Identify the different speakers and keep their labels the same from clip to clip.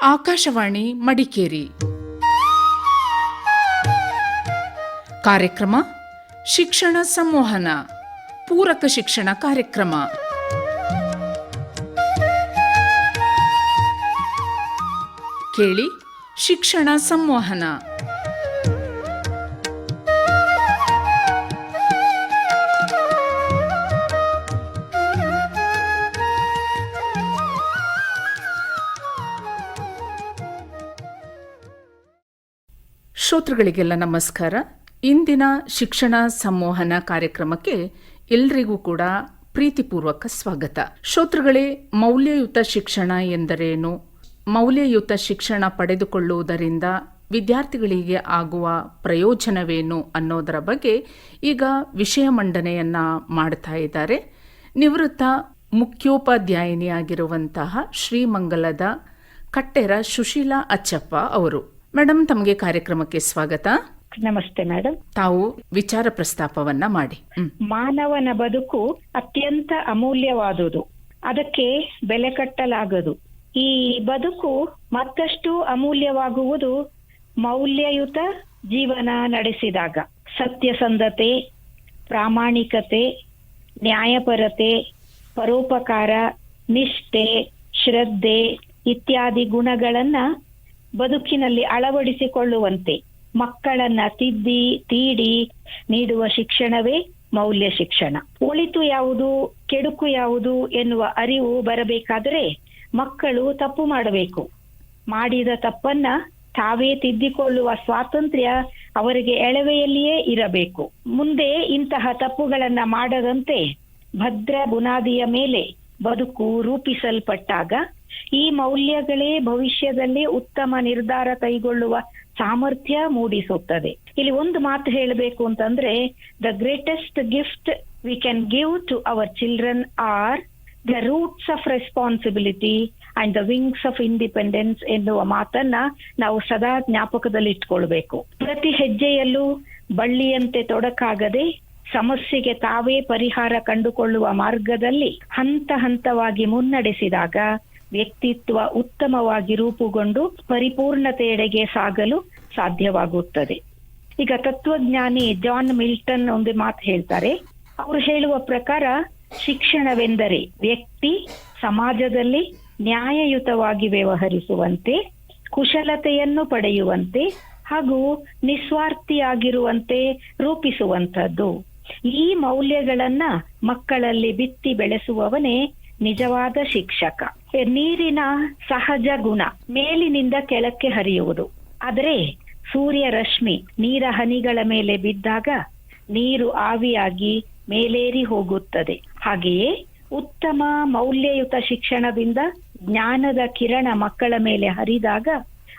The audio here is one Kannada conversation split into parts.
Speaker 1: ಆಕಾಶವಾಣಿ ಮಡಿಕೇರಿ. ಕಾರ್ಯಕ್ರಮ ಶಿಕ್ಷಣ ಸಂವಹನ, ಪೂರಕ ಶಿಕ್ಷಣ ಕಾರ್ಯಕ್ರಮ. ಕೇಳಿ ಶಿಕ್ಷಣ ಸಂವಹನ. ಶ್ರೋತೃಗಳಿಗೆಲ್ಲ ನಮಸ್ಕಾರ. ಇಂದಿನ ಶಿಕ್ಷಣ ಸಂವಹನ ಕಾರ್ಯಕ್ರಮಕ್ಕೆ ಎಲ್ರಿಗೂ ಕೂಡ ಪ್ರೀತಿಪೂರ್ವಕ ಸ್ವಾಗತ. ಶ್ರೋತೃಗಳೇ, ಮೌಲ್ಯಯುತ ಶಿಕ್ಷಣ ಎಂದರೇನು, ಮೌಲ್ಯಯುತ ಶಿಕ್ಷಣ ಪಡೆದುಕೊಳ್ಳುವುದರಿಂದ ವಿದ್ಯಾರ್ಥಿಗಳಿಗೆ ಆಗುವ ಪ್ರಯೋಜನವೇನು ಅನ್ನೋದರ ಬಗ್ಗೆ ಈಗ ವಿಷಯ ಮಂಡನೆಯನ್ನ ಮಾಡ್ತಾ ಇದ್ದಾರೆ ನಿವೃತ್ತ ಮುಖ್ಯೋಪಾಧ್ಯಾಯಿನಿಯಾಗಿರುವಂತಹ ಶ್ರೀಮಂಗಲದ ಕಟ್ಟೆರ ಸುಶೀಲಾ ಅಚ್ಚಪ್ಪ ಅವರು. ಮೇಡಮ್, ತಮಗೆ ಕಾರ್ಯಕ್ರಮಕ್ಕೆ ಸ್ವಾಗತ.
Speaker 2: ನಮಸ್ತೆ ಮೇಡಮ್.
Speaker 1: ತಾವು ವಿಚಾರ ಪ್ರಸ್ತಾಪವನ್ನ ಮಾಡಿ.
Speaker 2: ಮಾನವನ ಬದುಕು ಅತ್ಯಂತ ಅಮೂಲ್ಯವಾದುದು, ಅದಕ್ಕೆ ಬೆಲೆ ಕಟ್ಟಲಾಗದು. ಈ ಬದುಕು ಮತ್ತಷ್ಟು ಅಮೂಲ್ಯವಾಗುವುದು ಮೌಲ್ಯಯುತ ಜೀವನ ನಡೆಸಿದಾಗ. ಸತ್ಯಸಂಧತೆ, ಪ್ರಾಮಾಣಿಕತೆ, ನ್ಯಾಯಪರತೆ, ಪರೋಪಕಾರ, ನಿಷ್ಠೆ, ಶ್ರದ್ಧೆ ಇತ್ಯಾದಿ ಗುಣಗಳನ್ನ ಬದುಕಿನಲ್ಲಿ ಅಳವಡಿಸಿಕೊಳ್ಳುವಂತೆ ಮಕ್ಕಳನ್ನ ತಿದ್ದಿ ತೀಡಿ ನೀಡುವ ಶಿಕ್ಷಣವೇ ಮೌಲ್ಯ ಶಿಕ್ಷಣ. ಒಳಿತು ಯಾವುದು, ಕೆಡುಕು ಯಾವುದು ಎನ್ನುವ ಅರಿವು ಬರಬೇಕಾದರೆ ಮಕ್ಕಳು ತಪ್ಪು ಮಾಡಬೇಕು. ಮಾಡಿದ ತಪ್ಪನ್ನ ತಾವೇ ತಿದ್ದಿಕೊಳ್ಳುವ ಸ್ವಾತಂತ್ರ್ಯ ಅವರಿಗೆ ಎಳವೆಯಲ್ಲಿಯೇ ಇರಬೇಕು. ಮುಂದೆ ಇಂತಹ ತಪ್ಪುಗಳನ್ನ ಮಾಡದಂತೆ ಭದ್ರ ಬುನಾದಿಯ ಮೇಲೆ ಬದುಕು ರೂಪಿಸಲ್ಪಟ್ಟಾಗ ಈ ಮೌಲ್ಯಗಳೇ ಭವಿಷ್ಯದಲ್ಲಿ ಉತ್ತಮ ನಿರ್ಧಾರ ಕೈಗೊಳ್ಳುವ ಸಾಮರ್ಥ್ಯ ಮೂಡಿಸುತ್ತದೆ. ಇಲ್ಲಿ ಒಂದು ಮಾತು ಹೇಳಬೇಕು ಅಂತಂದ್ರೆ, the greatest gift we can give to our children are the roots of responsibility and the wings of independence ಎನ್ನುವ ಮಾತನ್ನ ನಾವು ಸದಾ ಜ್ಞಾಪಕದಲ್ಲಿ ಇಟ್ಕೊಳ್ಬೇಕು. ಪ್ರತಿ ಹೆಜ್ಜೆಯಲ್ಲೂ ಬಳ್ಳಿಯಂತೆ ತೊಡಕಾಗದೆ ಸಮಸ್ಯೆಗೆ ತಾವೇ ಪರಿಹಾರ ಕಂಡುಕೊಳ್ಳುವ ಮಾರ್ಗದಲ್ಲಿ ಹಂತ ಹಂತವಾಗಿ ಮುನ್ನಡೆಸಿದಾಗ ವ್ಯಕ್ತಿತ್ವ ಉತ್ತಮವಾಗಿ ರೂಪುಗೊಂಡು ಪರಿಪೂರ್ಣತೆಯೆಡೆಗೆ ಸಾಗಲು ಸಾಧ್ಯವಾಗುತ್ತದೆ. ಈಗ ತತ್ವಜ್ಞಾನಿ ಜಾನ್ ಮಿಲ್ಟನ್ ಒಂದು ಮಾತು ಹೇಳ್ತಾರೆ. ಅವರು ಹೇಳುವ ಪ್ರಕಾರ ಶಿಕ್ಷಣವೆಂದರೆ ವ್ಯಕ್ತಿ ಸಮಾಜದಲ್ಲಿ ನ್ಯಾಯಯುತವಾಗಿ ವ್ಯವಹರಿಸುವಂತೆ, ಕುಶಲತೆಯನ್ನು ಪಡೆಯುವಂತೆ ಹಾಗೂ ನಿಸ್ವಾರ್ಥಿಯಾಗಿರುವಂತೆ ರೂಪಿಸುವಂಥದ್ದು. ಈ ಮೌಲ್ಯಗಳನ್ನ ಮಕ್ಕಳಲ್ಲಿ ಬಿತ್ತಿ ಬೆಳೆಸುವವನೇ ನಿಜವಾದ ಶಿಕ್ಷಕ. ನೀರಿನ ಸಹಜ ಗುಣ ಮೇಲಿನಿಂದ ಕೆಳಕ್ಕೆ ಹರಿಯುವುದು. ಆದರೆ ಸೂರ್ಯ ರಶ್ಮಿ ನೀರ ಹನಿಗಳ ಮೇಲೆ ಬಿದ್ದಾಗ ನೀರು ಆವಿಯಾಗಿ ಮೇಲೇರಿ ಹೋಗುತ್ತದೆ. ಹಾಗೆಯೇ ಉತ್ತಮ ಮೌಲ್ಯಯುತ ಶಿಕ್ಷಣದಿಂದ ಜ್ಞಾನದ ಕಿರಣ ಮಕ್ಕಳ ಮೇಲೆ ಹರಿದಾಗ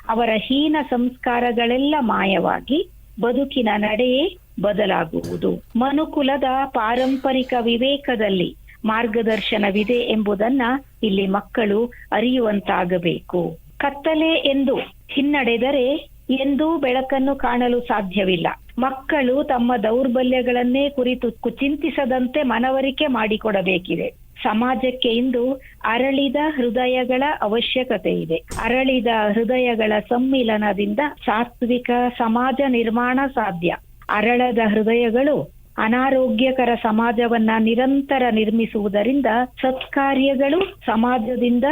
Speaker 2: ಅವರ ಹೀನ ಸಂಸ್ಕಾರಗಳೆಲ್ಲ ಮಾಯವಾಗಿ ಬದುಕಿನ ನಡೆಯೇ ಬದಲಾಗುವುದು. ಮನುಕುಲದ ಪಾರಂಪರಿಕ ವಿವೇಕದಲ್ಲಿ ಮಾರ್ಗದರ್ಶನವಿದೆ ಎಂಬುದನ್ನ ಇಲ್ಲಿ ಮಕ್ಕಳು ಅರಿಯುವಂತಾಗಬೇಕು. ಕತ್ತಲೆ ಎಂದು ಹಿನ್ನಡೆದರೆ ಎಂದೂ ಬೆಳಕನ್ನು ಕಾಣಲು ಸಾಧ್ಯವಿಲ್ಲ. ಮಕ್ಕಳು ತಮ್ಮ ದೌರ್ಬಲ್ಯಗಳನ್ನೇ ಕುರಿತು ಚಿಂತಿಸದಂತೆ ಮನವರಿಕೆ ಮಾಡಿಕೊಡಬೇಕಿದೆ. ಸಮಾಜಕ್ಕೆ ಇಂದು ಅರಳಿದ ಹೃದಯಗಳ ಅವಶ್ಯಕತೆ ಇದೆ. ಅರಳಿದ ಹೃದಯಗಳ ಸಮ್ಮಿಲನದಿಂದ ಸಾತ್ವಿಕ ಸಮಾಜ ನಿರ್ಮಾಣ ಸಾಧ್ಯ. ಅರಳದ ಹೃದಯಗಳು ಅನಾರೋಗ್ಯಕರ ಸಮಾಜವನ್ನ ನಿರಂತರ ನಿರ್ಮಿಸುವುದರಿಂದ ಸತ್ಕಾರ್ಯಗಳು ಸಮಾಜದಿಂದ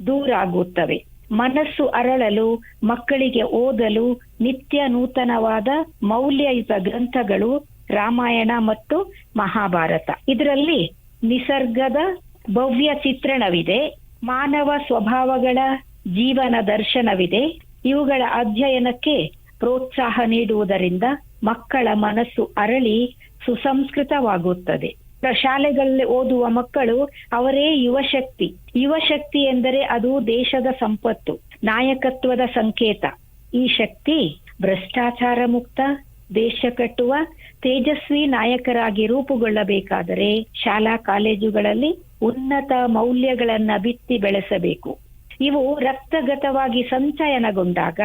Speaker 2: ದೂರ ಆಗುತ್ತವೆ. ಮನಸ್ಸು ಅರಳಲು ಮಕ್ಕಳಿಗೆ ಓದಲು ನಿತ್ಯ ನೂತನವಾದ ಮೌಲ್ಯಯುತ ಗ್ರಂಥಗಳು ರಾಮಾಯಣ ಮತ್ತು ಮಹಾಭಾರತ. ಇದರಲ್ಲಿ ನಿಸರ್ಗದ ಭವ್ಯ ಚಿತ್ರಣವಿದೆ, ಮಾನವ ಸ್ವಭಾವಗಳ ಜೀವನ ದರ್ಶನವಿದೆ. ಇವುಗಳ ಅಧ್ಯಯನಕ್ಕೆ ಪ್ರೋತ್ಸಾಹ ನೀಡುವುದರಿಂದ ಮಕ್ಕಳ ಮನಸ್ಸು ಅರಳಿ ಸುಸಂಸ್ಕೃತವಾಗುತ್ತದೆ. ಶಾಲೆಗಳಲ್ಲಿ ಓದುವ ಮಕ್ಕಳು ಅವರೇ ಯುವಶಕ್ತಿ. ಯುವಶಕ್ತಿ ಎಂದರೆ ಅದು ದೇಶದ ಸಂಪತ್ತು, ನಾಯಕತ್ವದ ಸಂಕೇತ. ಈ ಶಕ್ತಿ ಭ್ರಷ್ಟಾಚಾರ ಮುಕ್ತ ದೇಶ ಕಟ್ಟುವ ತೇಜಸ್ವಿ ನಾಯಕರಾಗಿ ರೂಪುಗೊಳ್ಳಬೇಕಾದರೆ ಶಾಲಾ ಕಾಲೇಜುಗಳಲ್ಲಿ ಉನ್ನತ ಮೌಲ್ಯಗಳನ್ನ ಬಿತ್ತಿ ಬೆಳೆಸಬೇಕು. ಇವು ರಕ್ತಗತವಾಗಿ ಸಂಚಯನಗೊಂಡಾಗ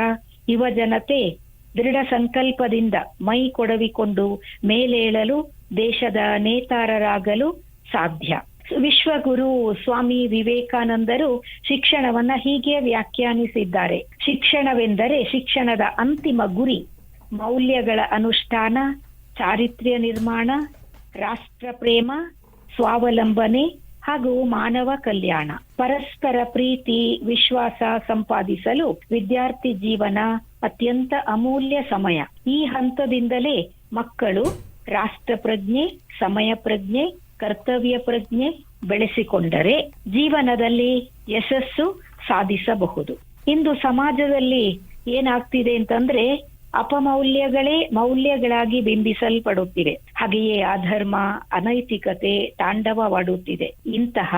Speaker 2: ಯುವ ಜನತೆ ದೃಢ ಸಂಕಲ್ಪದಿಂದ ಮೈ ಕೊಡವಿಕೊಂಡು ಮೇಲೇಳಲು, ದೇಶದ ನೇತಾರರಾಗಲು ಸಾಧ್ಯ. ವಿಶ್ವಗುರು ಸ್ವಾಮಿ ವಿವೇಕಾನಂದರು ಶಿಕ್ಷಣವನ್ನ ಹೀಗೆ ವ್ಯಾಖ್ಯಾನಿಸಿದ್ದಾರೆ. ಶಿಕ್ಷಣವೆಂದರೆ ಶಿಕ್ಷಣದ ಅಂತಿಮ ಗುರಿ ಮೌಲ್ಯಗಳ ಅನುಷ್ಠಾನ, ಚಾರಿತ್ರ್ಯ ನಿರ್ಮಾಣ, ರಾಷ್ಟ್ರ ಪ್ರೇಮ, ಸ್ವಾವಲಂಬನೆ ಹಾಗೂ ಮಾನವ ಕಲ್ಯಾಣ. ಪರಸ್ಪರ ಪ್ರೀತಿ ವಿಶ್ವಾಸ ಸಂಪಾದಿಸಲು ವಿದ್ಯಾರ್ಥಿ ಜೀವನ ಅತ್ಯಂತ ಅಮೂಲ್ಯ ಸಮಯ. ಈ ಹಂತದಿಂದಲೇ ಮಕ್ಕಳು ರಾಷ್ಟ್ರ ಪ್ರಜ್ಞೆ, ಸಮಯ ಪ್ರಜ್ಞೆ, ಕರ್ತವ್ಯ ಪ್ರಜ್ಞೆ ಬೆಳೆಸಿಕೊಂಡರೆ ಜೀವನದಲ್ಲಿ ಯಶಸ್ಸು ಸಾಧಿಸಬಹುದು. ಇಂದು ಸಮಾಜದಲ್ಲಿ ಏನಾಗ್ತಿದೆ ಅಂತಂದ್ರೆ ಅಪಮೌಲ್ಯಗಳೇ ಮೌಲ್ಯಗಳಾಗಿ ಬಿಂಬಿಸಲ್ಪಡುತ್ತಿವೆ. ಹಾಗೆಯೇ ಅಧರ್ಮ, ಅನೈತಿಕತೆ ತಾಂಡವವಾಡುತ್ತಿದೆ. ಇಂತಹ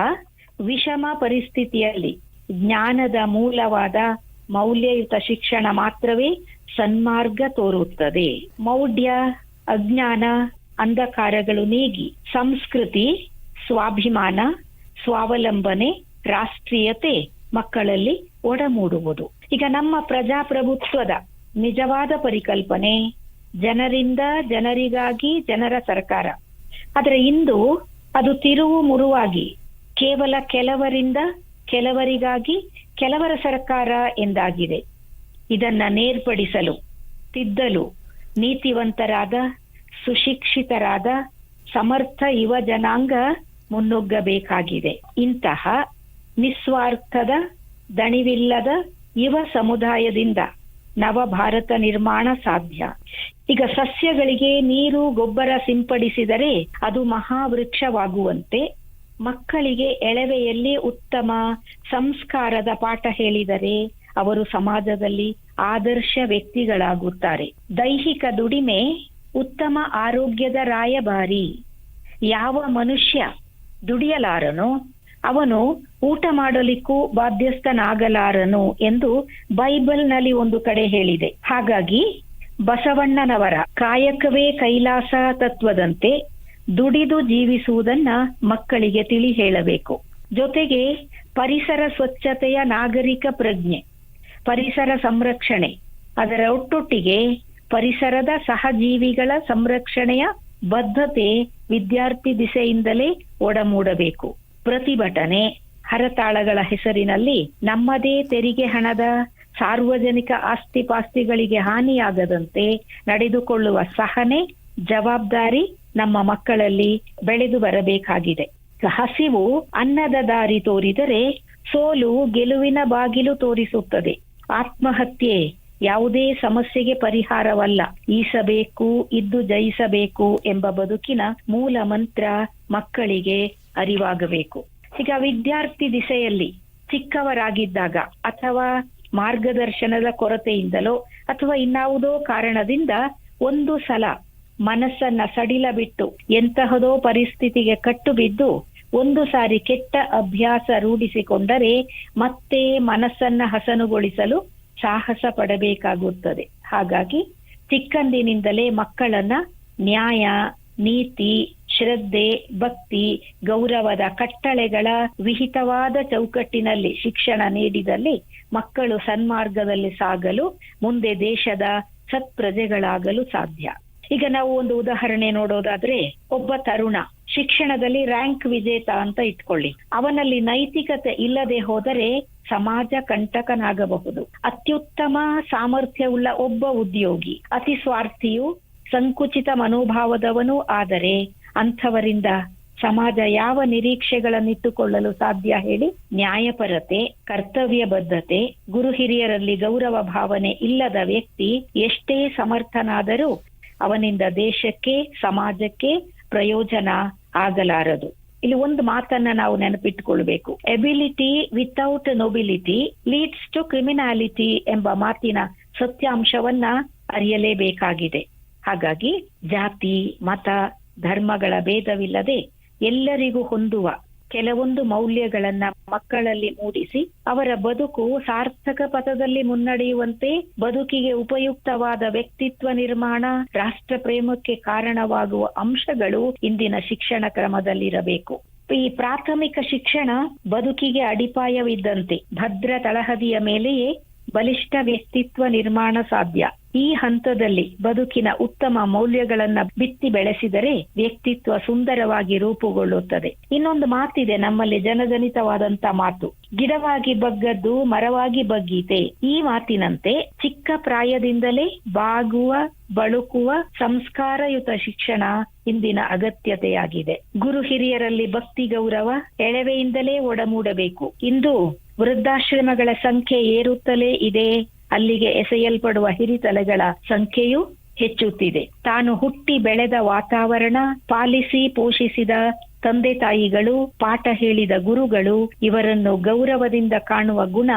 Speaker 2: ವಿಷಮ ಪರಿಸ್ಥಿತಿಯಲ್ಲಿ ಜ್ಞಾನದ ಮೂಲವಾದ ಮೌಲ್ಯಯುತ ಶಿಕ್ಷಣ ಮಾತ್ರವೇ ಸನ್ಮಾರ್ಗ ತೋರುತ್ತದೆ. ಮೌಢ್ಯ, ಅಜ್ಞಾನ, ಅಂಧಕಾರಗಳು ನೀಗಿ ಸಂಸ್ಕೃತಿ, ಸ್ವಾಭಿಮಾನ, ಸ್ವಾವಲಂಬನೆ, ರಾಷ್ಟ್ರೀಯತೆ ಮಕ್ಕಳಲ್ಲಿ ಒಡಮೂಡುವುದು. ಈಗ ನಮ್ಮ ಪ್ರಜಾಪ್ರಭುತ್ವದ ನಿಜವಾದ ಪರಿಕಲ್ಪನೆ ಜನರಿಂದ ಜನರಿಗಾಗಿ ಜನರ ಸರ್ಕಾರ. ಆದರೆ ಇಂದು ಅದು ತಿರುವು ಮುರುವಾಗಿ ಕೇವಲ ಕೆಲವರಿಂದ ಕೆಲವರಿಗಾಗಿ ಕೆಲವರ ಸರ್ಕಾರ ಎಂದಾಗಿದೆ. ಇದನ್ನ ನೇರ್ಪಡಿಸಲು, ತಿದ್ದಲು ನೀತಿವಂತರಾದ, ಸುಶಿಕ್ಷಿತರಾದ, ಸಮರ್ಥ ಯುವ ಜನಾಂಗ ಮುನ್ನುಗ್ಗಬೇಕಾಗಿದೆ. ಇಂತಹ ನಿಸ್ವಾರ್ಥದ, ದಣಿವಿಲ್ಲದ ಯುವ ಸಮುದಾಯದಿಂದ ನವ ಭಾರತ ನಿರ್ಮಾಣ ಸಾಧ್ಯ. ಈಗ ಸಸ್ಯಗಳಿಗೆ ನೀರು, ಗೊಬ್ಬರ ಸಿಂಪಡಿಸಿದರೆ ಅದು ಮಹಾವೃಕ್ಷವಾಗುವಂತೆ ಮಕ್ಕಳಿಗೆ ಎಳವೆಯಲ್ಲಿ ಉತ್ತಮ ಸಂಸ್ಕಾರದ ಪಾಠ ಹೇಳಿದರೆ ಅವರು ಸಮಾಜದಲ್ಲಿ ಆದರ್ಶ ವ್ಯಕ್ತಿಗಳಾಗುತ್ತಾರೆ. ದೈಹಿಕ ದುಡಿಮೆ ಉತ್ತಮ ಆರೋಗ್ಯದ ರಾಯಭಾರಿ. ಯಾವ ಮನುಷ್ಯ ದುಡಿಯಲಾರನೋ ಅವನು ಊಟ ಮಾಡಲಿಕ್ಕೂ ಬಾಧ್ಯಸ್ಥನಾಗಲಾರನು ಎಂದು ಬೈಬಲ್ನಲ್ಲಿ ಒಂದು ಕಡೆ ಹೇಳಿದೆ. ಹಾಗಾಗಿ ಬಸವಣ್ಣನವರ ಕಾಯಕವೇ ಕೈಲಾಸ ತತ್ವದಂತೆ ದುಡಿದು ಜೀವಿಸುವುದನ್ನ ಮಕ್ಕಳಿಗೆ ತಿಳಿ ಹೇಳಬೇಕು. ಜೊತೆಗೆ ಪರಿಸರ ಸ್ವಚ್ಛತೆಯ ನಾಗರಿಕ ಪ್ರಜ್ಞೆ, ಪರಿಸರ ಸಂರಕ್ಷಣೆ, ಅದರ ಒಟ್ಟೊಟ್ಟಿಗೆ ಪರಿಸರದ ಸಹಜೀವಿಗಳ ಸಂರಕ್ಷಣೆಯ ಬದ್ಧತೆ ವಿದ್ಯಾರ್ಥಿ ದಿಸೆಯಿಂದಲೇ ಒಡಮೂಡಬೇಕು. ಪ್ರತಿಭಟನೆ, ಹರತಾಳಗಳ ಹೆಸರಿನಲ್ಲಿ ನಮ್ಮದೇ ತೆರಿಗೆ ಹಣದ ಸಾರ್ವಜನಿಕ ಆಸ್ತಿ ಪಾಸ್ತಿಗಳಿಗೆ ಹಾನಿಯಾಗದಂತೆ ನಡೆದುಕೊಳ್ಳುವ ಸಹನೆ, ಜವಾಬ್ದಾರಿ ನಮ್ಮ ಮಕ್ಕಳಲ್ಲಿ ಬೆಳೆದು ಬರಬೇಕಾಗಿದೆ. ಹಸಿವು ಅನ್ನದ ದಾರಿ ತೋರಿದರೆ ಸೋಲು ಗೆಲುವಿನ ಬಾಗಿಲು ತೋರಿಸುತ್ತದೆ. ಆತ್ಮಹತ್ಯೆ ಯಾವುದೇ ಸಮಸ್ಯೆಗೆ ಪರಿಹಾರವಲ್ಲ, ಈಸಬೇಕು, ಇದ್ದು ಜಯಿಸಬೇಕು ಎಂಬ ಬದುಕಿನ ಮೂಲ ಮಂತ್ರ ಮಕ್ಕಳಿಗೆ ಅರಿವಾಗಬೇಕು. ಈಗ ವಿದ್ಯಾರ್ಥಿ ದಿಸೆಯಲ್ಲಿ ಚಿಕ್ಕವರಾಗಿದ್ದಾಗ ಅಥವಾ ಮಾರ್ಗದರ್ಶನದ ಕೊರತೆಯಿಂದಲೋ ಅಥವಾ ಇನ್ನಾವುದೋ ಕಾರಣದಿಂದ ಒಂದು ಸಲ ಮನಸ್ಸನ್ನ ಸಡಿಲ ಬಿಟ್ಟು ಎಂತಹದೋ ಪರಿಸ್ಥಿತಿಗೆ ಕಟ್ಟು ಬಿದ್ದು ಒಂದು ಸಾರಿ ಕೆಟ್ಟ ಅಭ್ಯಾಸ ರೂಢಿಸಿಕೊಂಡರೆ ಮತ್ತೆ ಮನಸ್ಸನ್ನ ಹಸನುಗೊಳಿಸಲು ಸಾಹಸ ಪಡಬೇಕಾಗುತ್ತದೆ. ಹಾಗಾಗಿ ಚಿಕ್ಕಂದಿನಿಂದಲೇ ಮಕ್ಕಳನ್ನ ನ್ಯಾಯ, ನೀತಿ, ಶ್ರದ್ಧೆ, ಭಕ್ತಿ, ಗೌರವದ ಕಟ್ಟಳೆಗಳ ವಿಹಿತವಾದ ಚೌಕಟ್ಟಿನಲ್ಲಿ ಶಿಕ್ಷಣ ನೀಡಿದಲ್ಲಿ ಮಕ್ಕಳು ಸನ್ಮಾರ್ಗದಲ್ಲಿ ಸಾಗಲು, ಮುಂದೆ ದೇಶದ ಸತ್ಪ್ರಜೆಗಳಾಗಲು ಸಾಧ್ಯ. ಈಗ ನಾವು ಒಂದು ಉದಾಹರಣೆ ನೋಡೋದಾದ್ರೆ, ಒಬ್ಬ ತರುಣ ಶಿಕ್ಷಣದಲ್ಲಿ ರ್ಯಾಂಕ್ ವಿಜೇತ ಅಂತ ಇಟ್ಕೊಳ್ಳಿ. ಅವನಲ್ಲಿ ನೈತಿಕತೆ ಇಲ್ಲದೆ ಹೋದರೆ ಸಮಾಜ ಕಂಟಕನಾಗಬಹುದು. ಅತ್ಯುತ್ತಮ ಸಾಮರ್ಥ್ಯವುಳ್ಳ ಒಬ್ಬ ಉದ್ಯೋಗಿ ಅತಿ ಸ್ವಾರ್ಥಿಯು, ಸಂಕುಚಿತ ಮನೋಭಾವದವನೂ ಆದರೆ ಅಂಥವರಿಂದ ಸಮಾಜ ಯಾವ ನಿರೀಕ್ಷೆಗಳನ್ನಿಟ್ಟುಕೊಳ್ಳಲು ಸಾಧ್ಯ ಹೇಳಿ? ನ್ಯಾಯಪರತೆ, ಕರ್ತವ್ಯ ಬದ್ಧತೆ, ಗುರು ಹಿರಿಯರಲ್ಲಿ ಗೌರವ ಭಾವನೆ ಇಲ್ಲದ ವ್ಯಕ್ತಿ ಎಷ್ಟೇ ಸಮರ್ಥನಾದರೂ ಅವನಿಂದ ದೇಶಕ್ಕೆ, ಸಮಾಜಕ್ಕೆ ಪ್ರಯೋಜನ ಆಗಲಾರದು. ಇಲ್ಲಿ ಒಂದು ಮಾತನ್ನ ನಾವು ನೆನಪಿಟ್ಟುಕೊಳ್ಬೇಕು. Ability without nobility leads to criminality ಎಂಬ ಮಾತಿನ ಸತ್ಯಾಂಶವನ್ನ ಅರಿಯಲೇಬೇಕಾಗಿದೆ. ಹಾಗಾಗಿ ಜಾತಿ, ಮತ, ಧರ್ಮಗಳ ಭೇದವಿಲ್ಲದೆ ಎಲ್ಲರಿಗೂ ಹೊಂದುವ ಕೆಲವೊಂದು ಮೌಲ್ಯಗಳನ್ನ ಮಕ್ಕಳಲ್ಲಿ ಮೂಡಿಸಿ ಅವರ ಬದುಕು ಸಾರ್ಥಕ ಪಥದಲ್ಲಿ ಮುನ್ನಡೆಯುವಂತೆ ಬದುಕಿಗೆ ಉಪಯುಕ್ತವಾದ ವ್ಯಕ್ತಿತ್ವ ನಿರ್ಮಾಣ, ರಾಷ್ಟ್ರ ಪ್ರೇಮಕ್ಕೆ ಕಾರಣವಾಗುವ ಅಂಶಗಳು ಇಂದಿನ ಶಿಕ್ಷಣ ಕ್ರಮದಲ್ಲಿರಬೇಕು. ಈ ಪ್ರಾಥಮಿಕ ಶಿಕ್ಷಣ ಬದುಕಿಗೆ ಅಡಿಪಾಯವಿದ್ದಂತೆ ಭದ್ರ ತಳಹದಿಯ ಮೇಲೆಯೇ ಬಲಿಷ್ಠ ವ್ಯಕ್ತಿತ್ವ ನಿರ್ಮಾಣ ಸಾಧ್ಯ. ಈ ಹಂತದಲ್ಲಿ ಬದುಕಿನ ಉತ್ತಮ ಮೌಲ್ಯಗಳನ್ನ ಬಿತ್ತಿ ಬೆಳೆಸಿದರೆ ವ್ಯಕ್ತಿತ್ವ ಸುಂದರವಾಗಿ ರೂಪುಗೊಳ್ಳುತ್ತದೆ. ಇನ್ನೊಂದು ಮಾತಿದೆ ನಮ್ಮಲ್ಲಿ, ಜನಜನಿತವಾದಂತ ಮಾತು, ಗಿಡವಾಗಿ ಬಗ್ಗದ್ದು ಮರವಾಗಿ ಬಗ್ಗೀತೆ. ಈ ಮಾತಿನಂತೆ ಚಿಕ್ಕ ಪ್ರಾಯದಿಂದಲೇ ಬಾಗುವ ಬಳುಕುವ ಸಂಸ್ಕಾರಯುತ ಶಿಕ್ಷಣ ಇಂದಿನ ಅಗತ್ಯತೆಯಾಗಿದೆ. ಗುರು ಹಿರಿಯರಲ್ಲಿ ಭಕ್ತಿ ಗೌರವ ಎಳವೆಯಿಂದಲೇ ಒಡಮೂಡಬೇಕು. ಇಂದು ವೃದ್ಧಾಶ್ರಮಗಳ ಸಂಖ್ಯೆ ಏರುತ್ತಲೇ ಇದೆ. ಅಲ್ಲಿಗೆ ಎಸೆಯಲ್ಪಡುವ ಹಿರಿತಲೆಗಳ ಸಂಖ್ಯೆಯೂ ಹೆಚ್ಚುತ್ತಿದೆ. ತಾನು ಹುಟ್ಟಿ ಬೆಳೆದ ವಾತಾವರಣ, ಪಾಲಿಸಿ ಪೋಷಿಸಿದ ತಂದೆ ತಾಯಿಗಳು, ಪಾಠ ಹೇಳಿದ ಗುರುಗಳು, ಇವರನ್ನು ಗೌರವದಿಂದ ಕಾಣುವ ಗುಣ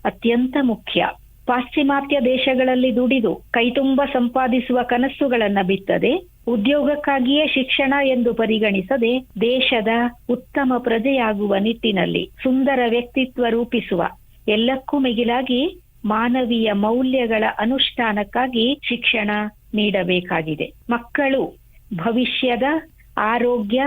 Speaker 2: ಅತ್ಯಂತ ಮುಖ್ಯ. ಪಾಶ್ಚಿಮಾತ್ಯ ದೇಶಗಳಲ್ಲಿ ದುಡಿದು ಕೈತುಂಬ ಸಂಪಾದಿಸುವ ಕನಸುಗಳನ್ನ ಬಿತ್ತದೆ, ಉದ್ಯೋಗಕ್ಕಾಗಿಯೇ ಶಿಕ್ಷಣ ಎಂದು ಪರಿಗಣಿಸದೆ ದೇಶದ ಉತ್ತಮ ಪ್ರಜೆಯಾಗುವ ನಿಟ್ಟಿನಲ್ಲಿ ಸುಂದರ ವ್ಯಕ್ತಿತ್ವ ರೂಪಿಸುವ, ಎಲ್ಲಕ್ಕೂ ಮಿಗಿಲಾಗಿ ಮಾನವೀಯ ಮೌಲ್ಯಗಳ ಅನುಷ್ಠಾನಕ್ಕಾಗಿ ಶಿಕ್ಷಣ ನೀಡಬೇಕಾಗಿದೆ. ಮಕ್ಕಳು ಭವಿಷ್ಯದ ಆರೋಗ್ಯ,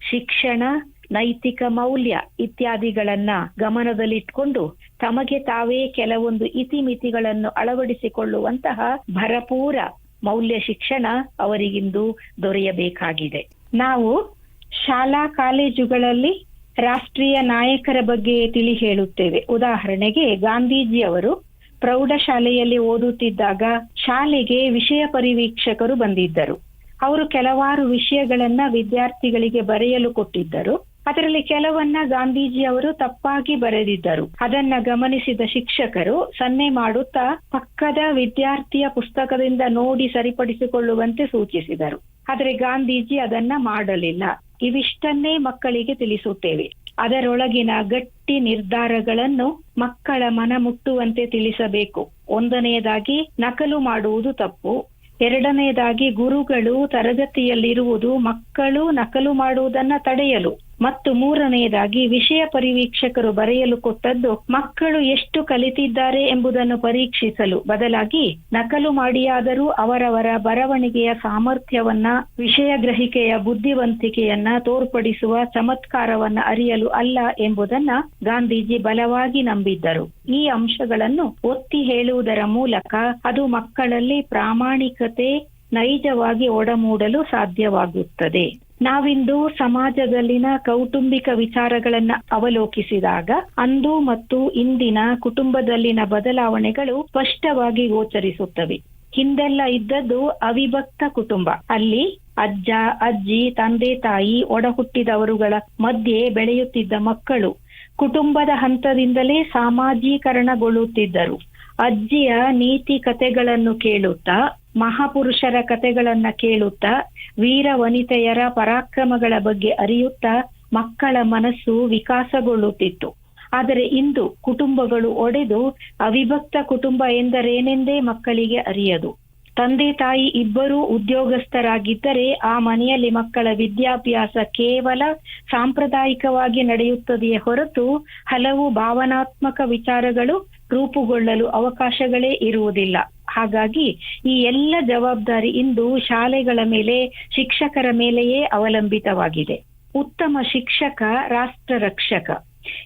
Speaker 2: ಶಿಕ್ಷಣ, ನೈತಿಕ ಮೌಲ್ಯ ಇತ್ಯಾದಿಗಳನ್ನ ಗಮನದಲ್ಲಿಟ್ಕೊಂಡು ತಮಗೆ ತಾವೇ ಕೆಲವೊಂದು ಇತಿಮಿತಿಗಳನ್ನು ಅಳವಡಿಸಿಕೊಳ್ಳುವಂತಹ ಭರಪೂರ ಮೌಲ್ಯ ಶಿಕ್ಷಣ ಅವರಿಗಿಂದು ದೊರೆಯಬೇಕಾಗಿದೆ. ನಾವು ಶಾಲಾ ಕಾಲೇಜುಗಳಲ್ಲಿ ರಾಷ್ಟ್ರೀಯ ನಾಯಕರ ಬಗ್ಗೆ ತಿಳಿ ಹೇಳುತ್ತೇವೆ. ಉದಾಹರಣೆಗೆ ಗಾಂಧೀಜಿಯವರು ಪ್ರೌಢಶಾಲೆಯಲ್ಲಿ ಓದುತ್ತಿದ್ದಾಗ ಶಾಲೆಗೆ ವಿಷಯ ಪರಿವೀಕ್ಷಕರು ಬಂದಿದ್ದರು. ಅವರು ಕೆಲವಾರು ವಿಷಯಗಳನ್ನ ವಿದ್ಯಾರ್ಥಿಗಳಿಗೆ ಬರೆಯಲು ಕೊಟ್ಟಿದ್ದರು. ಅದರಲ್ಲಿ ಕೆಲವನ್ನ ಗಾಂಧೀಜಿ ಅವರು ತಪ್ಪಾಗಿ ಬರೆದಿದ್ದರು. ಅದನ್ನ ಗಮನಿಸಿದ ಶಿಕ್ಷಕರು ಸನ್ನೆ ಮಾಡುತ್ತಾ ಪಕ್ಕದ ವಿದ್ಯಾರ್ಥಿಯ ಪುಸ್ತಕದಿಂದ ನೋಡಿ ಸರಿಪಡಿಸಿಕೊಳ್ಳುವಂತೆ ಸೂಚಿಸಿದರು. ಆದರೆ ಗಾಂಧೀಜಿ ಅದನ್ನ ಮಾಡಲಿಲ್ಲ. ಇವಿಷ್ಟನ್ನೇ ಮಕ್ಕಳಿಗೆ ತಿಳಿಸುತ್ತೇವೆ. ಅದರೊಳಗಿನ ಗಟ್ಟಿ ನಿರ್ಧಾರಗಳನ್ನು ಮಕ್ಕಳ ಮನ ಮುಟ್ಟುವಂತೆ ತಿಳಿಸಬೇಕು. ಒಂದನೆಯದಾಗಿ ನಕಲು ಮಾಡುವುದು ತಪ್ಪು. ಎರಡನೆಯದಾಗಿ ಗುರುಗಳು ತರಗತಿಯಲ್ಲಿರುವುದು ಮಕ್ಕಳು ನಕಲು ಮಾಡುವುದನ್ನ ತಡೆಯಲು, ಮತ್ತು ಮೂರನೆಯದಾಗಿ ವಿಷಯ ಪರಿವೀಕ್ಷಕರು ಬರೆಯಲು ಕೊಟ್ಟದ್ದು ಮಕ್ಕಳು ಎಷ್ಟು ಕಲಿತಿದ್ದಾರೆ ಎಂಬುದನ್ನು ಪರೀಕ್ಷಿಸಲು ಬದಲಾಗಿ ನಕಲು ಮಾಡಿಯಾದರೂ ಅವರವರ ಬರವಣಿಗೆಯ ಸಾಮರ್ಥ್ಯವನ್ನ, ವಿಷಯ ಗ್ರಹಿಕೆಯ ಬುದ್ಧಿವಂತಿಕೆಯನ್ನ ತೋರ್ಪಡಿಸುವ ಚಮತ್ಕಾರವನ್ನ ಅರಿಯಲು ಅಲ್ಲ ಎಂಬುದನ್ನ ಗಾಂಧೀಜಿ ಬಲವಾಗಿ ನಂಬಿದ್ದರು. ಈ ಅಂಶಗಳನ್ನು ಒತ್ತಿ ಹೇಳುವುದರ ಮೂಲಕ ಅದು ಮಕ್ಕಳಲ್ಲಿ ಪ್ರಾಮಾಣಿಕತೆ, ನೈಜವಾಗಿ ಒಡಮೂಡಲು ಸಾಧ್ಯವಾಗುತ್ತದೆ. ನಾವಿಂದು ಸಮಾಜದಲ್ಲಿನ ಕೌಟುಂಬಿಕ ವಿಚಾರಗಳನ್ನ ಅವಲೋಕಿಸಿದಾಗ ಅಂದು ಮತ್ತು ಇಂದಿನ ಕುಟುಂಬದಲ್ಲಿನ ಬದಲಾವಣೆಗಳು ಸ್ಪಷ್ಟವಾಗಿ ಗೋಚರಿಸುತ್ತವೆ. ಹಿಂದೆಲ್ಲ ಇದ್ದದ್ದು ಅವಿಭಕ್ತ ಕುಟುಂಬ. ಅಲ್ಲಿ ಅಜ್ಜ, ಅಜ್ಜಿ, ತಂದೆ ತಾಯಿ, ಒಡ ಹುಟ್ಟಿದವರುಗಳ ಮಧ್ಯೆ ಬೆಳೆಯುತ್ತಿದ್ದ ಮಕ್ಕಳು ಕುಟುಂಬದ ಹಂತದಿಂದಲೇ ಸಾಮಾಜೀಕರಣಗೊಳ್ಳುತ್ತಿದ್ದರು. ಅಜ್ಜಿಯ ನೀತಿ ಕಥೆಗಳನ್ನು ಕೇಳುತ್ತಾ, ಮಹಾಪುರುಷರ ಕಥೆಗಳನ್ನ ಕೇಳುತ್ತಾ, ವೀರ ವನಿತೆಯರ ಪರಾಕ್ರಮಗಳ ಬಗ್ಗೆ ಅರಿಯುತ್ತಾ ಮಕ್ಕಳ ಮನಸ್ಸು ವಿಕಾಸಗೊಳ್ಳುತ್ತಿತ್ತು. ಆದರೆ ಇಂದು ಕುಟುಂಬಗಳು ಒಡೆದು ಅವಿಭಕ್ತ ಕುಟುಂಬ ಎಂದರೇನೆಂದೇ ಮಕ್ಕಳಿಗೆ ಅರಿಯದು. ತಂದೆ ತಾಯಿ ಇಬ್ಬರೂ ಉದ್ಯೋಗಸ್ಥರಾಗಿದ್ದರೆ ಆ ಮನೆಯಲ್ಲಿ ಮಕ್ಕಳ ವಿದ್ಯಾಭ್ಯಾಸ ಕೇವಲ ಸಾಂಪ್ರದಾಯಿಕವಾಗಿ ನಡೆಯುತ್ತದೆಯೇ ಹೊರತು ಹಲವು ಭಾವನಾತ್ಮಕ ವಿಚಾರಗಳು ರೂಪುಗೊಳ್ಳಲು ಅವಕಾಶಗಳೇ ಇರುವುದಿಲ್ಲ. ಹಾಗಾಗಿ ಈ ಎಲ್ಲ ಜವಾಬ್ದಾರಿ ಇಂದು ಶಾಲೆಗಳ ಮೇಲೆ, ಶಿಕ್ಷಕರ ಮೇಲೆಯೇ ಅವಲಂಬಿತವಾಗಿದೆ. ಉತ್ತಮ ಶಿಕ್ಷಕ ರಾಷ್ಟ್ರ ರಕ್ಷಕ.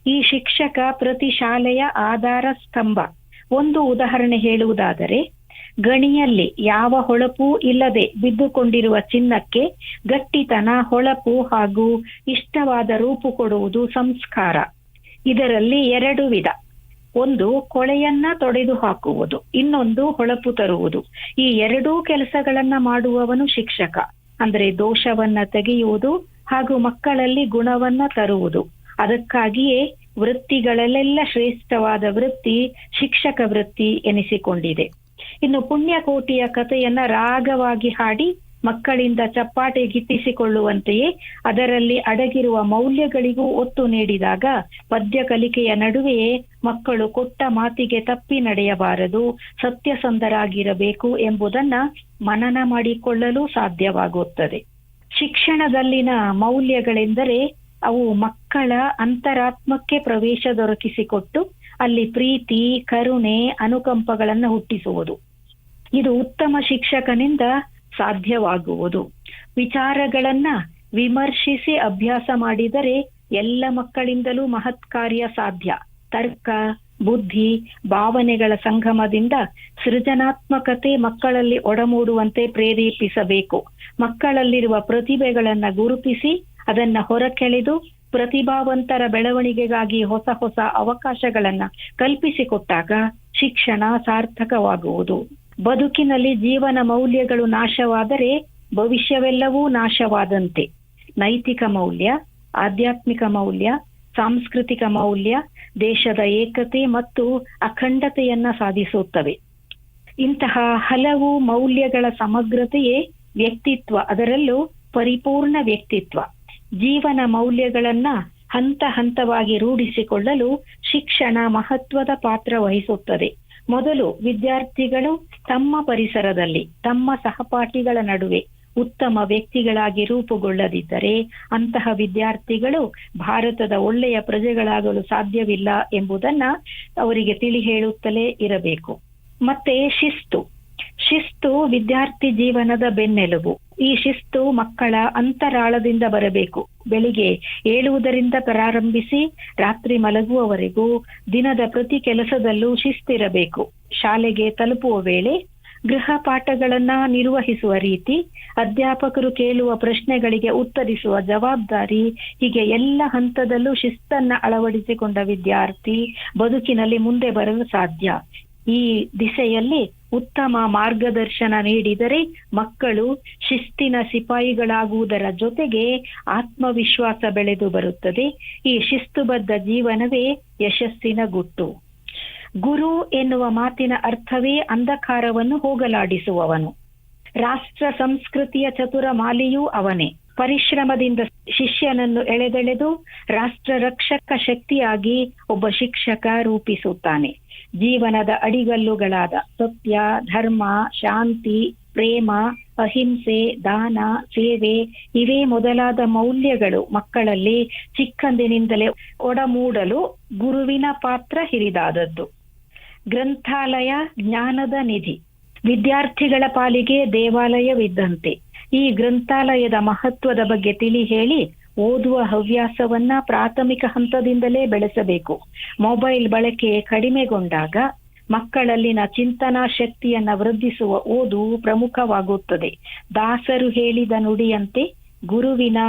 Speaker 2: ಈ ಶಿಕ್ಷಕ ಪ್ರತಿ ಶಾಲೆಯ ಆಧಾರ ಸ್ತಂಭ. ಒಂದು ಉದಾಹರಣೆ ಹೇಳುವುದಾದರೆ, ಗಣಿಯಲ್ಲಿ ಯಾವ ಹೊಳಪೂ ಇಲ್ಲದೆ ಬಿದ್ದುಕೊಂಡಿರುವ ಚಿನ್ನಕ್ಕೆ ಗಟ್ಟಿತನ, ಹೊಳಪು ಹಾಗೂ ಇಷ್ಟವಾದ ರೂಪು ಕೊಡುವುದು ಸಂಸ್ಕಾರ. ಇದರಲ್ಲಿ ಎರಡು ವಿಧ. ಒಂದು ಕೊಳೆಯನ್ನ ತೊಡೆದು ಹಾಕುವುದು, ಇನ್ನೊಂದು ಹೊಳಪು ತರುವುದು. ಈ ಎರಡೂ ಕೆಲಸಗಳನ್ನ ಮಾಡುವವನು ಶಿಕ್ಷಕ. ಅಂದ್ರೆ ದೋಷವನ್ನ ತೆಗೆಯುವುದು ಹಾಗೂ ಮಕ್ಕಳಲ್ಲಿ ಗುಣವನ್ನ ತರುವುದು. ಅದಕ್ಕಾಗಿಯೇ ವೃತ್ತಿಗಳಲ್ಲೆಲ್ಲ ಶ್ರೇಷ್ಠವಾದ ವೃತ್ತಿ ಶಿಕ್ಷಕ ವೃತ್ತಿ ಎನಿಸಿಕೊಂಡಿದೆ. ಇನ್ನು ಪುಣ್ಯಕೋಟಿಯ ಕಥೆಯನ್ನ ರಾಗವಾಗಿ ಹಾಡಿ ಮಕ್ಕಳಿಂದ ಚಪ್ಪಾಟೆ ಗಿಟ್ಟಿಸಿಕೊಳ್ಳುವಂತೆಯೇ ಅದರಲ್ಲಿ ಅಡಗಿರುವ ಮೌಲ್ಯಗಳಿಗೂ ಒತ್ತು ನೀಡಿದಾಗ ಪದ್ಯ ಕಲಿಕೆಯ ನಡುವೆಯೇ ಮಕ್ಕಳು ಕೊಟ್ಟ ಮಾತಿಗೆ ತಪ್ಪಿ ನಡೆಯಬಾರದು, ಸತ್ಯಸಂಧರಾಗಿರಬೇಕು ಎಂಬುದನ್ನ ಮನನ ಮಾಡಿಕೊಳ್ಳಲು ಸಾಧ್ಯವಾಗುತ್ತದೆ. ಶಿಕ್ಷಣದಲ್ಲಿನ ಮೌಲ್ಯಗಳೆಂದರೆ ಅವು ಮಕ್ಕಳ ಅಂತರಾತ್ಮಕ್ಕೆ ಪ್ರವೇಶ ದೊರಕಿಸಿಕೊಟ್ಟು ಅಲ್ಲಿ ಪ್ರೀತಿ, ಕರುಣೆ, ಅನುಕಂಪಗಳನ್ನು ಹುಟ್ಟಿಸುವುದು. ಇದು ಉತ್ತಮ ಶಿಕ್ಷಕನಿಂದ ಸಾಧ್ಯವಾಗುವುದು. ವಿಚಾರಗಳನ್ನ ವಿಮರ್ಶಿಸಿ ಅಭ್ಯಾಸ ಮಾಡಿದರೆ ಎಲ್ಲ ಮಕ್ಕಳಿಂದಲೂ ಮಹತ್ ಕಾರ್ಯ ಸಾಧ್ಯ. ತರ್ಕ, ಬುದ್ಧಿ, ಭಾವನೆಗಳ ಸಂಗಮದಿಂದ ಸೃಜನಾತ್ಮಕತೆ ಮಕ್ಕಳಲ್ಲಿ ಒಡಮೂಡುವಂತೆ ಪ್ರೇರೇಪಿಸಬೇಕು. ಮಕ್ಕಳಲ್ಲಿರುವ ಪ್ರತಿಭೆಗಳನ್ನ ಗುರುತಿಸಿ ಅದನ್ನ ಹೊರಕೆಳೆದು ಪ್ರತಿಭಾವಂತರ ಬೆಳವಣಿಗೆಗಾಗಿ ಹೊಸ ಹೊಸ ಅವಕಾಶಗಳನ್ನ ಕಲ್ಪಿಸಿಕೊಟ್ಟಾಗ ಶಿಕ್ಷಣ ಸಾರ್ಥಕವಾಗುವುದು. ಬದುಕಿನಲ್ಲಿ ಜೀವನ ಮೌಲ್ಯಗಳು ನಾಶವಾದರೆ ಭವಿಷ್ಯವೆಲ್ಲವೂ ನಾಶವಾದಂತೆ. ನೈತಿಕ ಮೌಲ್ಯ, ಆಧ್ಯಾತ್ಮಿಕ ಮೌಲ್ಯ, ಸಾಂಸ್ಕೃತಿಕ ಮೌಲ್ಯ ದೇಶದ ಏಕತೆ ಮತ್ತು ಅಖಂಡತೆಯನ್ನ ಸಾಧಿಸುತ್ತವೆ. ಇಂತಹ ಹಲವು ಮೌಲ್ಯಗಳ ಸಮಗ್ರತೆಯೇ ವ್ಯಕ್ತಿತ್ವ, ಅದರಲ್ಲೂ ಪರಿಪೂರ್ಣ ವ್ಯಕ್ತಿತ್ವ. ಜೀವನ ಮೌಲ್ಯಗಳನ್ನ ಹಂತ ಹಂತವಾಗಿ ರೂಢಿಸಿಕೊಳ್ಳಲು ಶಿಕ್ಷಣ ಮಹತ್ವದ ಪಾತ್ರ ವಹಿಸುತ್ತದೆ. ಮೊದಲು ವಿದ್ಯಾರ್ಥಿಗಳು ತಮ್ಮ ಪರಿಸರದಲ್ಲಿ ತಮ್ಮ ಸಹಪಾಠಿಗಳ ನಡುವೆ ಉತ್ತಮ ವ್ಯಕ್ತಿಗಳಾಗಿ ರೂಪುಗೊಳ್ಳದಿದ್ದರೆ ಅಂತಹ ವಿದ್ಯಾರ್ಥಿಗಳು ಭಾರತದ ಒಳ್ಳೆಯ ಪ್ರಜೆಗಳಾಗಲು ಸಾಧ್ಯವಿಲ್ಲ ಎಂಬುದನ್ನ ಅವರಿಗೆ ತಿಳಿ ಹೇಳುತ್ತಲೇ ಇರಬೇಕು. ಮತ್ತೆ ಶಿಸ್ತು ವಿದ್ಯಾರ್ಥಿ ಜೀವನದ ಬೆನ್ನೆಲುಬು. ಈ ಶಿಸ್ತು ಮಕ್ಕಳ ಅಂತರಾಳದಿಂದ ಬರಬೇಕು. ಬೆಳಿಗ್ಗೆ ಏಳುವುದರಿಂದ ಪ್ರಾರಂಭಿಸಿ ರಾತ್ರಿ ಮಲಗುವವರೆಗೂ ದಿನದ ಪ್ರತಿ ಕೆಲಸದಲ್ಲೂ ಶಿಸ್ತಿರಬೇಕು. ಶಾಲೆಗೆ ತಲುಪುವ ವೇಳೆ ಗೃಹ ಪಾಠಗಳನ್ನ ನಿರ್ವಹಿಸುವ ರೀತಿ, ಅಧ್ಯಾಪಕರು ಕೇಳುವ ಪ್ರಶ್ನೆಗಳಿಗೆ ಉತ್ತರಿಸುವ ಜವಾಬ್ದಾರಿ, ಹೀಗೆ ಎಲ್ಲ ಹಂತದಲ್ಲೂ ಶಿಸ್ತನ್ನ ಅಳವಡಿಸಿಕೊಂಡ ವಿದ್ಯಾರ್ಥಿ ಬದುಕಿನಲ್ಲಿ ಮುಂದೆ ಬರಲು ಸಾಧ್ಯ. ಈ ದಿಸೆಯಲ್ಲಿ ಉತ್ತಮ ಮಾರ್ಗದರ್ಶನ ನೀಡಿದರೆ ಮಕ್ಕಳು ಶಿಸ್ತಿನ ಸಿಪಾಯಿಗಳಾಗುವುದರ ಜೊತೆಗೆ ಆತ್ಮವಿಶ್ವಾಸ ಬೆಳೆದು ಬರುತ್ತದೆ. ಈ ಶಿಸ್ತುಬದ್ಧ ಜೀವನವೇ ಯಶಸ್ಸಿನ ಗುಟ್ಟು. ಗುರು ಎನ್ನುವ ಮಾತಿನ ಅರ್ಥವೇ ಅಂಧಕಾರವನ್ನು ಹೋಗಲಾಡಿಸುವವನು. ರಾಷ್ಟ್ರ ಸಂಸ್ಕೃತಿಯ ಚತುರ ಮಾಲಿಯೂ ಅವನೇ. ಪರಿಶ್ರಮದಿಂದ ಶಿಷ್ಯನನ್ನು ಎಳೆದೆಳೆದು ರಾಷ್ಟ್ರ ರಕ್ಷಕ ಶಕ್ತಿಯಾಗಿ ಒಬ್ಬ ಶಿಕ್ಷಕ ರೂಪಿಸುತ್ತಾನೆ. ಜೀವನದ ಅಡಿಗಲ್ಲುಗಳಾದ ಸತ್ಯ, ಧರ್ಮ, ಶಾಂತಿ, ಪ್ರೇಮ, ಅಹಿಂಸೆ, ದಾನ, ಸೇವೆ ಇವೇ ಮೊದಲಾದ ಮೌಲ್ಯಗಳು ಮಕ್ಕಳಲ್ಲಿ ಚಿಕ್ಕಂದಿನಿಂದಲೇ ಒಡಮೂಡಲು ಗುರುವಿನ ಪಾತ್ರ ಹಿರಿದಾದದ್ದು. ಗ್ರಂಥಾಲಯ ಜ್ಞಾನದ ನಿಧಿ. ವಿದ್ಯಾರ್ಥಿಗಳ ಪಾಲಿಗೆ ದೇವಾಲಯವಿದ್ದಂತೆ. ಈ ಗ್ರಂಥಾಲಯದ ಮಹತ್ವದ ಬಗ್ಗೆ ತಿಳಿ ಹೇಳಿ ಓದುವ ಹವ್ಯಾಸವನ್ನ ಪ್ರಾಥಮಿಕ ಹಂತದಿಂದಲೇ ಬೆಳೆಸಬೇಕು. ಮೊಬೈಲ್ ಬಳಕೆ ಕಡಿಮೆಗೊಂಡಾಗ ಮಕ್ಕಳಲ್ಲಿನ ಚಿಂತನಾ ಶಕ್ತಿಯನ್ನ ವೃದ್ಧಿಸುವ ಓದು ಪ್ರಮುಖವಾಗುತ್ತದೆ. ದಾಸರು ಹೇಳಿದ ನುಡಿಯಂತೆ ಗುರುವಿನ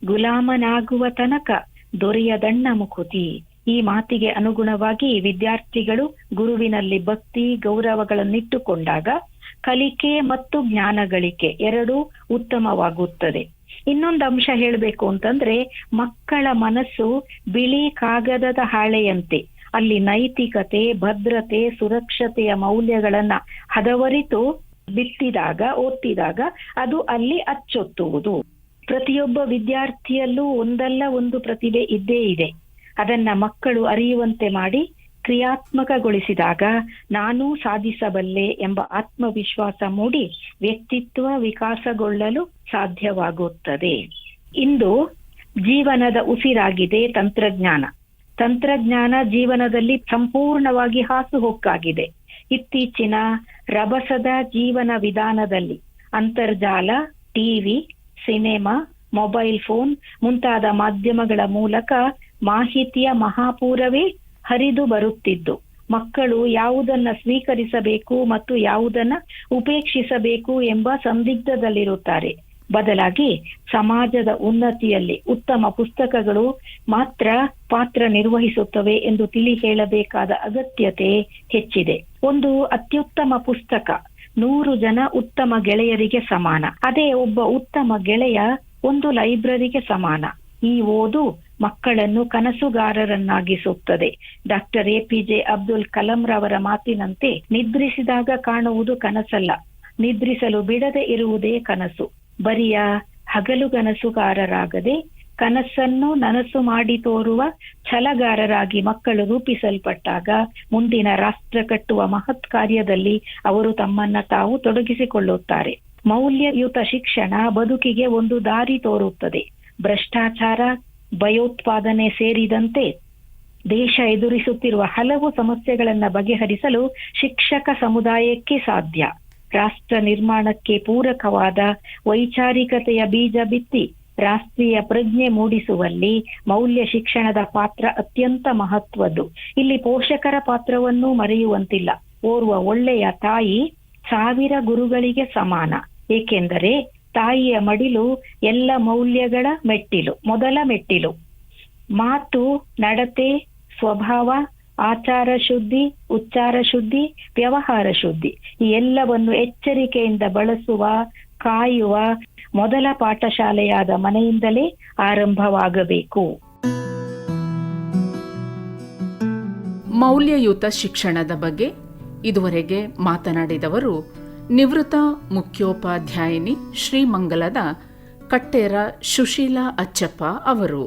Speaker 2: ಗುಲಾಮನಾಗುವ ತನಕ ದೊರೆಯದಣ್ಣ ಮುಕುತಿ. ಈ ಮಾತಿಗೆ ಅನುಗುಣವಾಗಿ ವಿದ್ಯಾರ್ಥಿಗಳು ಗುರುವಿನಲ್ಲಿ ಭಕ್ತಿ ಗೌರವಗಳನ್ನಿಟ್ಟುಕೊಂಡಾಗ ಕಲಿಕೆ ಮತ್ತು ಜ್ಞಾನ ಗಳಿಕೆ ಎರಡೂ ಉತ್ತಮವಾಗುತ್ತದೆ. ಇನ್ನೊಂದು ಅಂಶ ಹೇಳಬೇಕು ಅಂತಂದ್ರೆ, ಮಕ್ಕಳ ಮನಸ್ಸು ಬಿಳಿ ಕಾಗದದ ಹಾಳೆಯಂತೆ. ಅಲ್ಲಿ ನೈತಿಕತೆ, ಭದ್ರತೆ, ಸುರಕ್ಷತೆಯ ಮೌಲ್ಯಗಳನ್ನ ಹದವರಿತು ಓದ್ತಿದಾಗ ಅದು ಅಲ್ಲಿ ಅಚ್ಚೊತ್ತುವುದು. ಪ್ರತಿಯೊಬ್ಬ ವಿದ್ಯಾರ್ಥಿಯಲ್ಲೂ ಒಂದಲ್ಲ ಒಂದು ಪ್ರತಿಭೆ ಇದ್ದೇ ಇದೆ. ಅದನ್ನ ಮಕ್ಕಳು ಅರಿಯುವಂತೆ ಮಾಡಿ ಕ್ರಿಯಾತ್ಮಕಗೊಳಿಸಿದಾಗ ನಾನೂ ಸಾಧಿಸಬಲ್ಲೆ ಎಂಬ ಆತ್ಮವಿಶ್ವಾಸ ಮೂಡಿ ವ್ಯಕ್ತಿತ್ವ ವಿಕಾಸಗೊಳ್ಳಲು ಸಾಧ್ಯವಾಗುತ್ತದೆ. ಇಂದು ಜೀವನದ ಉಸಿರಾಗಿದೆ ತಂತ್ರಜ್ಞಾನ ಜೀವನದಲ್ಲಿ ಸಂಪೂರ್ಣವಾಗಿ ಹಾಸುಹೊಕ್ಕಾಗಿದೆ. ಇತ್ತೀಚಿನ ರಭಸದ ಜೀವನ ವಿಧಾನದಲ್ಲಿ ಅಂತರ್ಜಾಲ, ಟಿವಿ, ಸಿನೆಮಾ, ಮೊಬೈಲ್ ಫೋನ್ ಮುಂತಾದ ಮಾಧ್ಯಮಗಳ ಮೂಲಕ ಮಾಹಿತಿಯ ಮಹಾಪೂರವೇ ಹರಿದು ಬರುತ್ತಿದ್ದು ಮಕ್ಕಳು ಯಾವುದನ್ನ ಸ್ವೀಕರಿಸಬೇಕು ಮತ್ತು ಯಾವುದನ್ನ ಉಪೇಕ್ಷಿಸಬೇಕು ಎಂಬ ಸಂದಿಗ್ಧದಲ್ಲಿರುತ್ತಾರೆ. ಬದಲಾಗಿ ಸಮಾಜದ ಉನ್ನತಿಯಲ್ಲಿ ಉತ್ತಮ ಪುಸ್ತಕಗಳು ಮಾತ್ರ ಪಾತ್ರ ನಿರ್ವಹಿಸುತ್ತವೆ ಎಂದು ತಿಳಿ ಹೇಳಬೇಕಾದ ಅಗತ್ಯತೆ ಹೆಚ್ಚಿದೆ. ಒಂದು ಅತ್ಯುತ್ತಮ ಪುಸ್ತಕ 100 ಜನ ಉತ್ತಮ ಗೆಳೆಯರಿಗೆ ಸಮಾನ. ಅದೇ ಒಬ್ಬ ಉತ್ತಮ ಗೆಳೆಯ ಒಂದು ಲೈಬ್ರರಿಗೆ ಸಮಾನ. ಈ ಓದು ಮಕ್ಕಳನ್ನು ಕನಸುಗಾರರನ್ನಾಗಿಸುತ್ತದೆ. ಡಾಕ್ಟರ್ APJ ಅಬ್ದುಲ್ ಕಲಾಂ ರವರ ಮಾತಿನಂತೆ ನಿದ್ರಿಸಿದಾಗ ಕಾಣುವುದು ಕನಸಲ್ಲ, ನಿದ್ರಿಸಲು ಬಿಡದೆ ಇರುವುದೇ ಕನಸು. ಬರಿಯ ಹಗಲುಗನಸುಗಾರರಾಗದೆ ಕನಸನ್ನು ನನಸು ಮಾಡಿ ತೋರುವ ಛಲಗಾರರಾಗಿ ಮಕ್ಕಳು ರೂಪಿಸಲ್ಪಟ್ಟಾಗ ಮುಂದಿನ ರಾಷ್ಟ್ರ ಕಟ್ಟುವ ಮಹತ್ ಕಾರ್ಯದಲ್ಲಿ ಅವರು ತಮ್ಮನ್ನ ತಾವು ತೊಡಗಿಸಿಕೊಳ್ಳುತ್ತಾರೆ. ಮೌಲ್ಯಯುತ ಶಿಕ್ಷಣ ಬದುಕಿಗೆ ಒಂದು ದಾರಿ ತೋರುತ್ತದೆ. ಭ್ರಷ್ಟಾಚಾರ, ಭಯೋತ್ಪಾದನೆ ಸೇರಿದಂತೆ ದೇಶ ಎದುರಿಸುತ್ತಿರುವ ಹಲವು ಸಮಸ್ಯೆಗಳನ್ನ ಬಗೆಹರಿಸಲು ಶಿಕ್ಷಕ ಸಮುದಾಯಕ್ಕೆ ಸಾಧ್ಯ. ರಾಷ್ಟ್ರ ನಿರ್ಮಾಣಕ್ಕೆ ಪೂರಕವಾದ ವೈಚಾರಿಕತೆಯ ಬೀಜ ಬಿತ್ತಿ ರಾಷ್ಟ್ರೀಯ ಪ್ರಜ್ಞೆ ಮೂಡಿಸುವಲ್ಲಿ ಮೌಲ್ಯ ಶಿಕ್ಷಣದ ಪಾತ್ರ ಅತ್ಯಂತ ಮಹತ್ವದ್ದು. ಇಲ್ಲಿ ಪೋಷಕರ ಪಾತ್ರವನ್ನು ಮರೆಯುವಂತಿಲ್ಲ. ಓರ್ವ ಒಳ್ಳೆಯ ತಾಯಿ 1000 ಗುರುಗಳಿಗೆ ಸಮಾನ. ಏಕೆಂದರೆ ತಾಯಿಯ ಮಡಿಲು ಎಲ್ಲ ಮೌಲ್ಯಗಳ ಮೆಟ್ಟಿಲು, ಮೊದಲ ಮೆಟ್ಟಿಲು. ಮಾತು, ನಡತೆ, ಸ್ವಭಾವ, ಆಚಾರ ಶುದ್ಧಿ, ಉಚ್ಚಾರ ಶುದ್ಧಿ, ವ್ಯವಹಾರ ಶುದ್ಧಿ ಈ ಎಲ್ಲವನ್ನು ಎಚ್ಚರಿಕೆಯಿಂದ ಬಳಸುವ, ಕಾಯುವ ಮೊದಲ ಪಾಠಶಾಲೆಯಾದ ಮನೆಯಿಂದಲೇ ಆರಂಭವಾಗಬೇಕು.
Speaker 1: ಮೌಲ್ಯಯುತ ಶಿಕ್ಷಣದ ಬಗ್ಗೆ ಇದುವರೆಗೆ ಮಾತನಾಡಿದವರು ನಿವೃತ್ತ ಮುಖ್ಯೋಪಾಧ್ಯಾಯಿನಿ ಶ್ರೀಮಂಗಲದ ಕಟ್ಟೇರ ಸುಶೀಲಾ ಅಚ್ಚಪ್ಪ ಅವರು.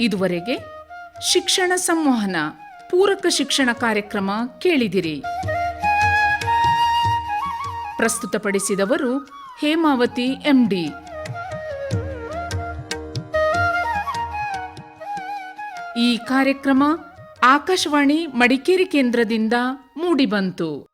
Speaker 1: ಇದುವರೆಗೆ ಶಿಕ್ಷಣ ಸಂವಹನ ಪೂರಕ ಶಿಕ್ಷಣ ಕಾರ್ಯಕ್ರಮ ಕೇಳಿದಿರಿ. ಪ್ರಸ್ತುತಪಡಿಸಿದವರು ಹೇಮಾವತಿ ಎಂಡಿ. ಈ ಕಾರ್ಯಕ್ರಮ ಆಕಾಶವಾಣಿ ಮಡಿಕೇರಿ ಕೇಂದ್ರದಿಂದ ಮೂಡಿಬಂತು.